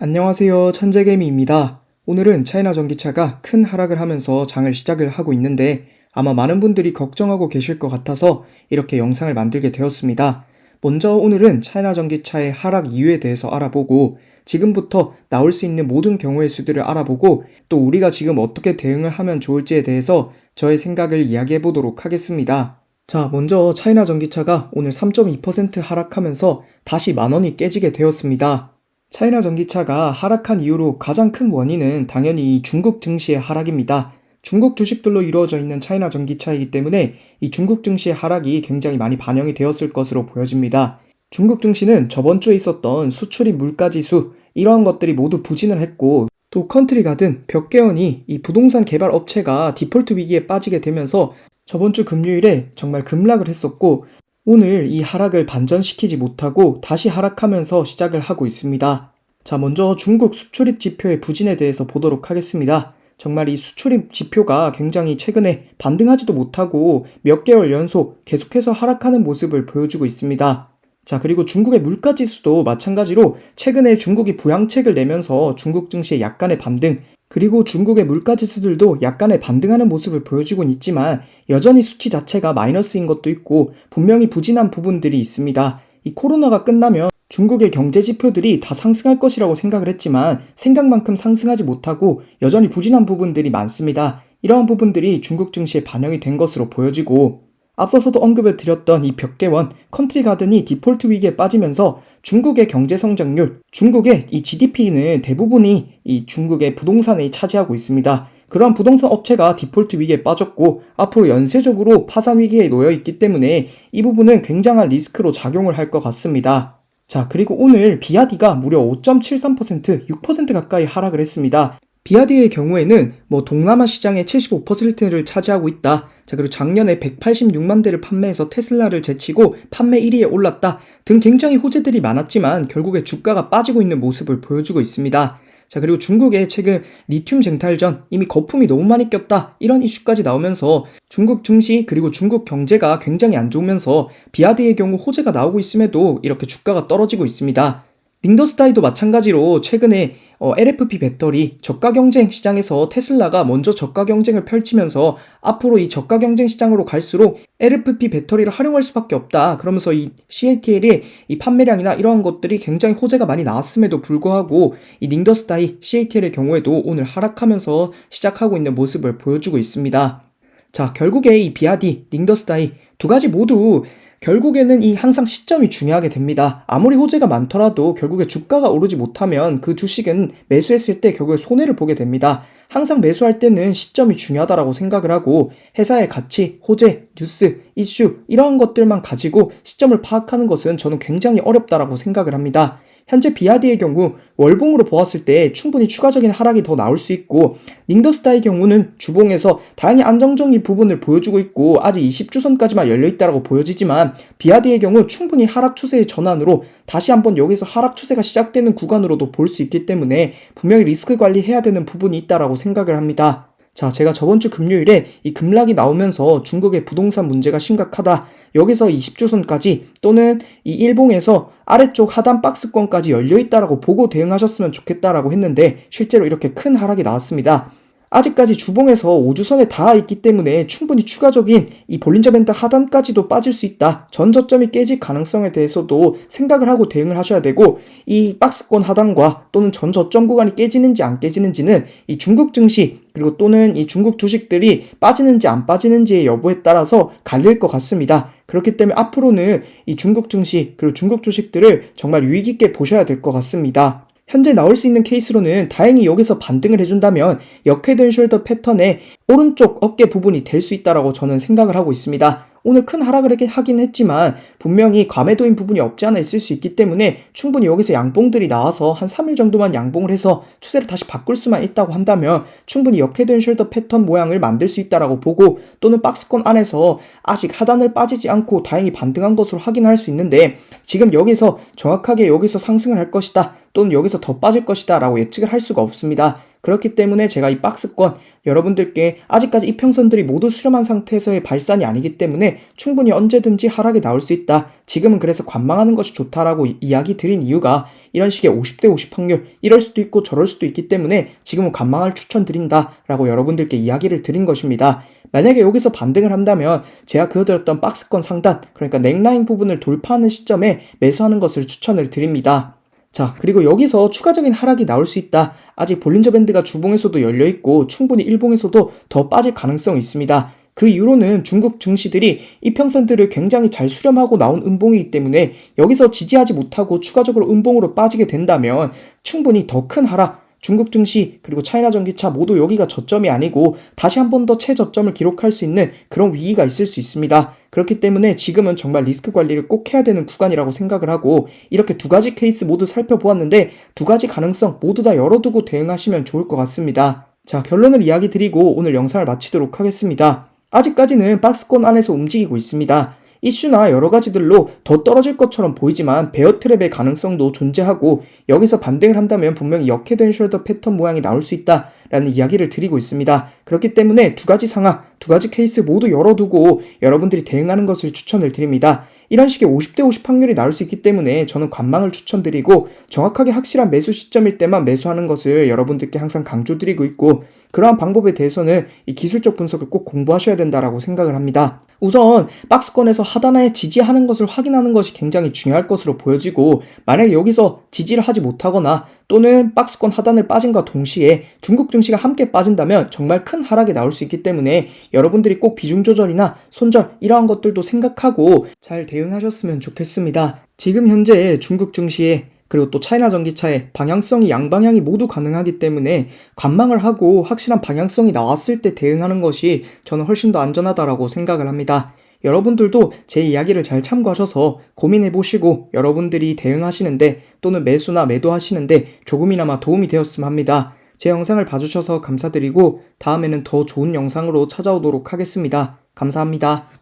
안녕하세요. 천재개미입니다. 오늘은 차이나 전기차가 큰 하락을 하면서 장을 시작을 하고 있는데 아마 많은 분들이 걱정하고 계실 것 같아서 이렇게 영상을 만들게 되었습니다. 먼저 오늘은 차이나 전기차의 하락 이유에 대해서 알아보고 지금부터 나올 수 있는 모든 경우의 수들을 알아보고 또 우리가 지금 어떻게 대응을 하면 좋을지에 대해서 저의 생각을 이야기해 보도록 하겠습니다. 자, 먼저 차이나 전기차가 오늘 3.2% 하락하면서 다시 만원이 깨지게 되었습니다. 차이나 전기차가 하락한 이유로 가장 큰 원인은 당연히 이 중국 증시의 하락입니다. 중국 주식들로 이루어져 있는 차이나 전기차이기 때문에 이 중국 증시의 하락이 굉장히 많이 반영이 되었을 것으로 보여집니다. 중국 증시는 저번 주에 있었던 수출입 물가지수 이러한 것들이 모두 부진을 했고 또 컨트리가든 벽개원이 이 부동산 개발 업체가 디폴트 위기에 빠지게 되면서 저번 주 금요일에 정말 급락을 했었고 오늘 이 하락을 반전시키지 못하고 다시 하락하면서 시작을 하고 있습니다. 자, 먼저 중국 수출입 지표의 부진에 대해서 보도록 하겠습니다. 정말 이 수출입 지표가 굉장히 최근에 반등하지도 못하고 몇 개월 연속 계속해서 하락하는 모습을 보여주고 있습니다. 자, 그리고 중국의 물가지수도 마찬가지로 최근에 중국이 부양책을 내면서 중국 증시에 약간의 반등, 그리고 중국의 물가지수들도 약간의 반등하는 모습을 보여주곤 있지만 여전히 수치 자체가 마이너스인 것도 있고 분명히 부진한 부분들이 있습니다. 이 코로나가 끝나면 중국의 경제 지표들이 다 상승할 것이라고 생각을 했지만 생각만큼 상승하지 못하고 여전히 부진한 부분들이 많습니다. 이러한 부분들이 중국 증시에 반영이 된 것으로 보여지고 앞서서도 언급을 드렸던 이 벽개원, 컨트리가든이 디폴트 위기에 빠지면서 중국의 경제 성장률, 중국의 이 GDP는 대부분이 이 중국의 부동산에 차지하고 있습니다. 그러한 부동산 업체가 디폴트 위기에 빠졌고 앞으로 연쇄적으로 파산 위기에 놓여 있기 때문에 이 부분은 굉장한 리스크로 작용을 할 것 같습니다. 자, 그리고 오늘 비아디가 무려 5.73%, 6% 가까이 하락을 했습니다. 비아디의 경우에는 동남아 시장의 75%를 차지하고 있다. 자, 그리고 작년에 186만 대를 판매해서 테슬라를 제치고 판매 1위에 올랐다 등 굉장히 호재들이 많았지만 결국에 주가가 빠지고 있는 모습을 보여주고 있습니다. 자, 그리고 중국의 최근 리튬 쟁탈전 이미 거품이 너무 많이 꼈다 이런 이슈까지 나오면서 중국 증시 그리고 중국 경제가 굉장히 안 좋으면서 비아디의 경우 호재가 나오고 있음에도 이렇게 주가가 떨어지고 있습니다. 닝더스타이도 마찬가지로 최근에 LFP 배터리 저가 경쟁 시장에서 테슬라가 먼저 저가 경쟁을 펼치면서 앞으로 이 저가 경쟁 시장으로 갈수록 LFP 배터리를 활용할 수밖에 없다. 그러면서 이 CATL의 이 판매량이나 이러한 것들이 굉장히 호재가 많이 나왔음에도 불구하고 이 닝더스타이 CATL의 경우에도 오늘 하락하면서 시작하고 있는 모습을 보여주고 있습니다. 자, 결국에 이 비아디, 닝더스타이 두 가지 모두 결국에는 이 항상 시점이 중요하게 됩니다. 아무리 호재가 많더라도 결국에 주가가 오르지 못하면 그 주식은 매수했을 때 결국에 손해를 보게 됩니다. 항상 매수할 때는 시점이 중요하다고 생각을 하고 회사의 가치, 호재, 뉴스, 이슈 이러한 것들만 가지고 시점을 파악하는 것은 저는 굉장히 어렵다고 생각을 합니다. 현재 비아디의 경우 월봉으로 보았을 때 충분히 추가적인 하락이 더 나올 수 있고 닝더스타의 경우는 주봉에서 다행히 안정적인 부분을 보여주고 있고 아직 20주선까지만 열려있다고 보여지지만 비아디의 경우 충분히 하락 추세의 전환으로 다시 한번 여기서 하락 추세가 시작되는 구간으로도 볼 수 있기 때문에 분명히 리스크 관리해야 되는 부분이 있다고 생각을 합니다. 자, 제가 저번 주 금요일에 이 급락이 나오면서 중국의 부동산 문제가 심각하다. 여기서 20주선까지 또는 이 일봉에서 아래쪽 하단 박스권까지 열려있다라고 보고 대응하셨으면 좋겠다라고 했는데 실제로 이렇게 큰 하락이 나왔습니다. 아직까지 주봉에서 5주선에 닿아 있기 때문에 충분히 추가적인 이 볼린저 밴드 하단까지도 빠질 수 있다. 전 저점이 깨질 가능성에 대해서도 생각을 하고 대응을 하셔야 되고 이 박스권 하단과 또는 전 저점 구간이 깨지는지 안 깨지는지는 이 중국 증시 그리고 또는 이 중국 주식들이 빠지는지 안 빠지는지의 여부에 따라서 갈릴 것 같습니다. 그렇기 때문에 앞으로는 이 중국 증시 그리고 중국 주식들을 정말 유의 깊게 보셔야 될 것 같습니다. 현재 나올 수 있는 케이스로는 다행히 여기서 반등을 해준다면 역헤드 앤 숄더 패턴의 오른쪽 어깨 부분이 될 수 있다고 저는 생각을 하고 있습니다. 오늘 큰 하락을 하긴 했지만 분명히 과매도인 부분이 없지 않아 있을 수 있기 때문에 충분히 여기서 양봉들이 나와서 한 3일 정도만 양봉을 해서 추세를 다시 바꿀 수만 있다고 한다면 충분히 역헤드 앤 숄더 패턴 모양을 만들 수 있다고 보고 또는 박스권 안에서 아직 하단을 빠지지 않고 다행히 반등한 것으로 확인할 수 있는데 지금 여기서 정확하게 여기서 상승을 할 것이다 또는 여기서 더 빠질 것이다 라고 예측을 할 수가 없습니다. 그렇기 때문에 제가 이 박스권 여러분들께 아직까지 이평선들이 모두 수렴한 상태에서의 발산이 아니기 때문에 충분히 언제든지 하락이 나올 수 있다. 지금은 그래서 관망하는 것이 좋다라고 이야기 드린 이유가 이런 식의 50대 50 확률, 이럴 수도 있고 저럴 수도 있기 때문에 지금은 관망을 추천드린다라고 여러분들께 이야기를 드린 것입니다. 만약에 여기서 반등을 한다면 제가 그어드렸던 박스권 상단, 그러니까 넥라인 부분을 돌파하는 시점에 매수하는 것을 추천을 드립니다. 자, 그리고 여기서 추가적인 하락이 나올 수 있다. 아직 볼린저 밴드가 주봉에서도 열려있고 충분히 일봉에서도 더 빠질 가능성이 있습니다. 그 이유로는 중국 증시들이 이평선들을 굉장히 잘 수렴하고 나온 음봉이기 때문에 여기서 지지하지 못하고 추가적으로 음봉으로 빠지게 된다면 충분히 더 큰 하락, 중국 증시 그리고 차이나 전기차 모두 여기가 저점이 아니고 다시 한 번 더 최저점을 기록할 수 있는 그런 위기가 있을 수 있습니다. 그렇기 때문에 지금은 정말 리스크 관리를 꼭 해야 되는 구간이라고 생각을 하고 이렇게 두 가지 케이스 모두 살펴보았는데 두 가지 가능성 모두 다 열어두고 대응하시면 좋을 것 같습니다. 자, 결론을 이야기 드리고 오늘 영상을 마치도록 하겠습니다. 아직까지는 박스권 안에서 움직이고 있습니다. 이슈나 여러 가지들로 더 떨어질 것처럼 보이지만 베어 트랩의 가능성도 존재하고 여기서 반등을 한다면 분명히 역헤드 앤 숄더 패턴 모양이 나올 수 있다라는 이야기를 드리고 있습니다. 그렇기 때문에 두 가지 상황, 두 가지 케이스 모두 열어두고 여러분들이 대응하는 것을 추천을 드립니다. 이런 식의 50대 50 확률이 나올 수 있기 때문에 저는 관망을 추천드리고 정확하게 확실한 매수 시점일 때만 매수하는 것을 여러분들께 항상 강조드리고 있고 그러한 방법에 대해서는 이 기술적 분석을 꼭 공부하셔야 된다라고 생각을 합니다. 우선 박스권에서 하단에 지지하는 것을 확인하는 것이 굉장히 중요할 것으로 보여지고 만약에 여기서 지지를 하지 못하거나 또는 박스권 하단을 빠짐과 동시에 중국 증시가 함께 빠진다면 정말 큰 하락이 나올 수 있기 때문에 여러분들이 꼭 비중 조절이나 손절 이러한 것들도 생각하고 잘 대응하셨으면 좋겠습니다. 지금 현재 중국 증시에 그리고 또 차이나 전기차의 방향성이 양방향이 모두 가능하기 때문에 관망을 하고 확실한 방향성이 나왔을 때 대응하는 것이 저는 훨씬 더 안전하다라고 생각을 합니다. 여러분들도 제 이야기를 잘 참고하셔서 고민해보시고 여러분들이 대응하시는데 또는 매수나 매도하시는데 조금이나마 도움이 되었으면 합니다. 제 영상을 봐주셔서 감사드리고 다음에는 더 좋은 영상으로 찾아오도록 하겠습니다. 감사합니다.